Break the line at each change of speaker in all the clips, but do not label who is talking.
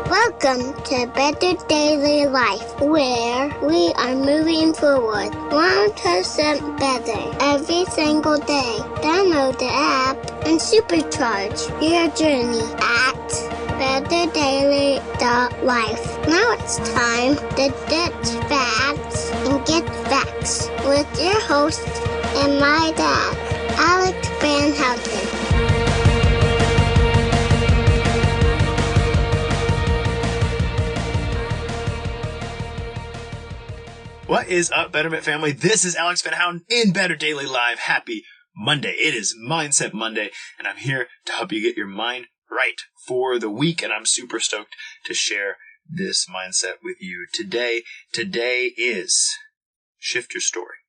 Welcome to Better Daily Life, where we are moving forward 1% better every single day. Download the app and supercharge your journey at betterdaily.life. Now it's time to ditch facts and get facts with your host and my dad, Alex Van Houten.
What is up, Betterment family? This is Alex Van Houten in Better Daily Live. Happy Monday. It is Mindset Monday, and I'm here to help you get your mind right for the week, and I'm super stoked to share this mindset with you today. Today is Shift Your Story.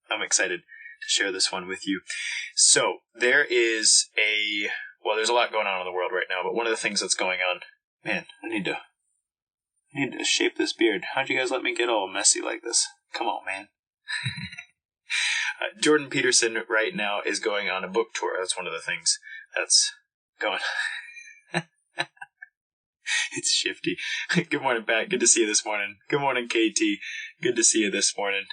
I'm excited to share this one with you. So, there's a lot going on in the world right now, but one of the things that's going on, man, I need to shape this beard. How'd you guys let me get all messy like this? Come on, man. Jordan Peterson right now is going on a book tour. That's one of the things that's going on. It's shifty. Good morning, Pat. Good to see you this morning. Good morning, KT. Good to see you this morning.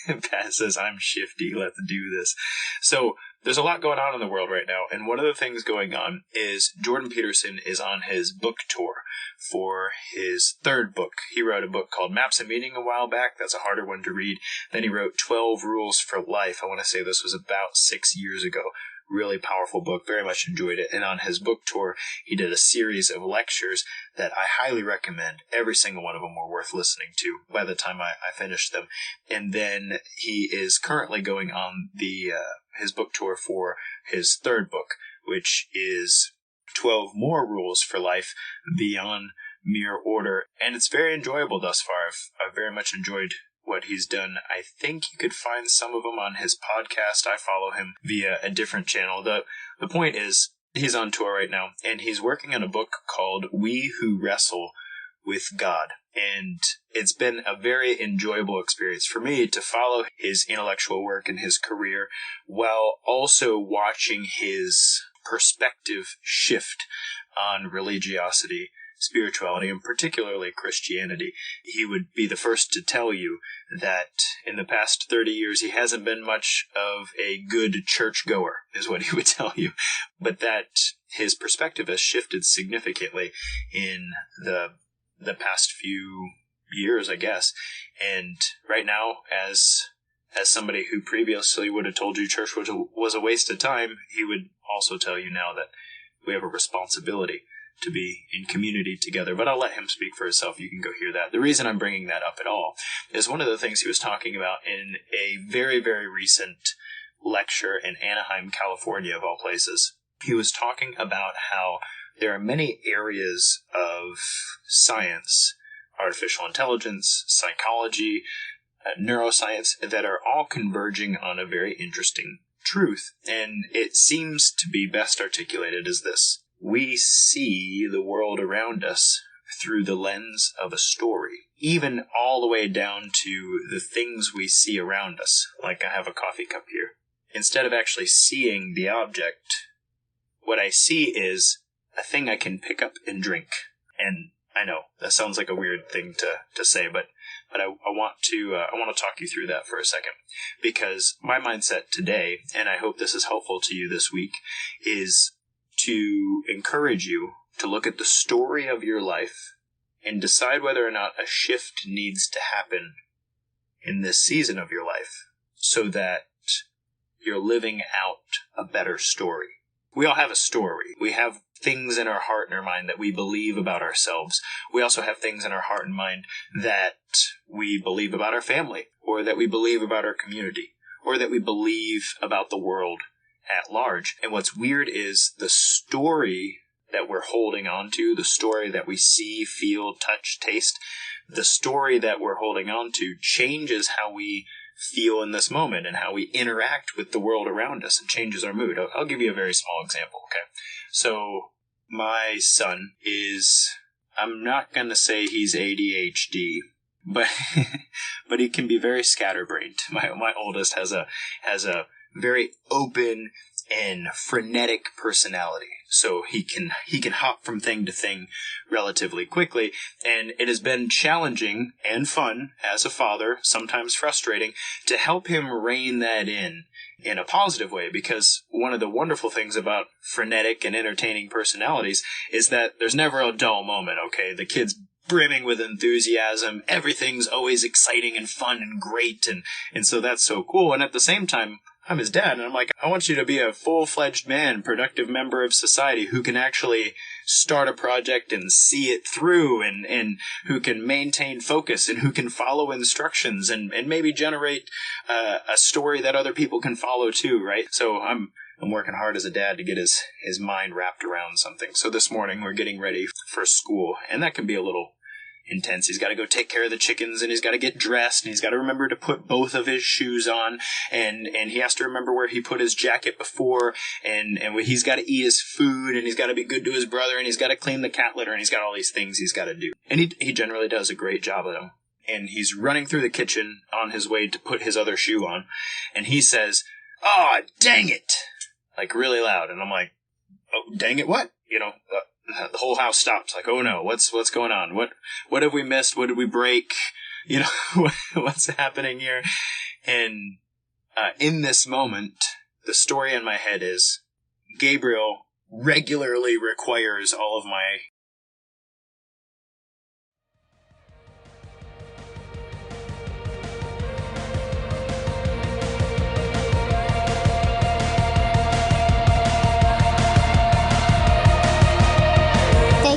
Pat says, I'm shifty. Let's do this. So, there's a lot going on in the world right now, and one of the things going on is Jordan Peterson is on his book tour for his third book. He wrote a book called Maps and Meaning a while back. That's a harder one to read. Then he wrote 12 Rules for Life. I want to say this was about 6 years ago. Really powerful book. Very much enjoyed it. And on his book tour, he did a series of lectures that I highly recommend. Every single one of them were worth listening to by the time I finished them. And then he is currently going on his book tour for his third book, which is 12 More Rules for Life Beyond Mere Order. And it's very enjoyable thus far. I've very much enjoyed what he's done. I think you could find some of them on his podcast. I follow him via a different channel. The point is, he's on tour right now, and he's working on a book called We Who Wrestle with God. And it's been a very enjoyable experience for me to follow his intellectual work and his career while also watching his perspective shift on religiosity, spirituality, and particularly Christianity. He would be the first to tell you that in the past 30 years, he hasn't been much of a good churchgoer, is what he would tell you, but that his perspective has shifted significantly in the past few years, I guess. And right now, as somebody who previously would have told you church was a waste of time, he would also tell you now that we have a responsibility to be in community together. But I'll let him speak for himself. You can go hear that. The reason I'm bringing that up at all is one of the things he was talking about in a very, very recent lecture in Anaheim, California, of all places. He was talking about how there are many areas of science, artificial intelligence, psychology, neuroscience, that are all converging on a very interesting truth. And it seems to be best articulated as this. We see the world around us through the lens of a story, even all the way down to the things we see around us. Like I have a coffee cup here. Instead of actually seeing the object, what I see is a thing I can pick up and drink. And I know that sounds like a weird thing to say, but I want to talk you through that for a second, because my mindset today, and I hope this is helpful to you this week, is to encourage you to look at the story of your life and decide whether or not a shift needs to happen in this season of your life so that you're living out a better story. We all have a story. We have things in our heart and our mind that we believe about ourselves. We also have things in our heart and mind that we believe about our family, or that we believe about our community, or that we believe about the world at large. And what's weird is the story that we're holding on to, the story that we see, feel, touch, taste, the story that we're holding on to changes how we feel in this moment and how we interact with the world around us, and changes our mood. I'll give you a very small example, okay? So my son is, I'm not going to say he's ADHD, but but he can be very scatterbrained. My oldest has a very open and frenetic personality. So he can hop from thing to thing relatively quickly. And it has been challenging and fun as a father, sometimes frustrating, to help him rein that in a positive way, because one of the wonderful things about frenetic and entertaining personalities is that there's never a dull moment, okay? The kid's brimming with enthusiasm. Everything's always exciting and fun and great. And so that's so cool. And at the same time, I'm his dad, and I'm like, I want you to be a full-fledged man, productive member of society who can actually start a project and see it through, and who can maintain focus, and who can follow instructions, and maybe generate a story that other people can follow too, right? So I'm working hard as a dad to get his mind wrapped around something. So this morning we're getting ready for school, and that can be a little intense. He's got to go take care of the chickens, and he's got to get dressed, and he's got to remember to put both of his shoes on, and he has to remember where he put his jacket before, and he's got to eat his food, and he's got to be good to his brother, and he's got to clean the cat litter, and he's got all these things he's got to do. And he generally does a great job of them. And he's running through the kitchen on his way to put his other shoe on, and he says, "Oh, dang it!" like really loud. And I'm like, "Oh, dang it, what?" The whole house stops, like, oh no, what's going on? What have we missed? What did we break? What's happening here? And in this moment, the story in my head is Gabriel regularly requires all of my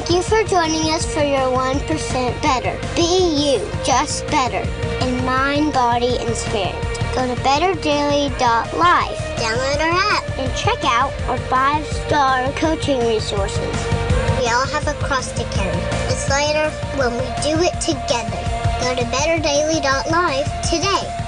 Thank you for joining us for your 1% better. Be you, just better, in mind, body, and spirit. Go to betterdaily.life, download our app, and check out our 5-star coaching resources. We all have a cross to carry. It's lighter when we do it together. Go to betterdaily.life today.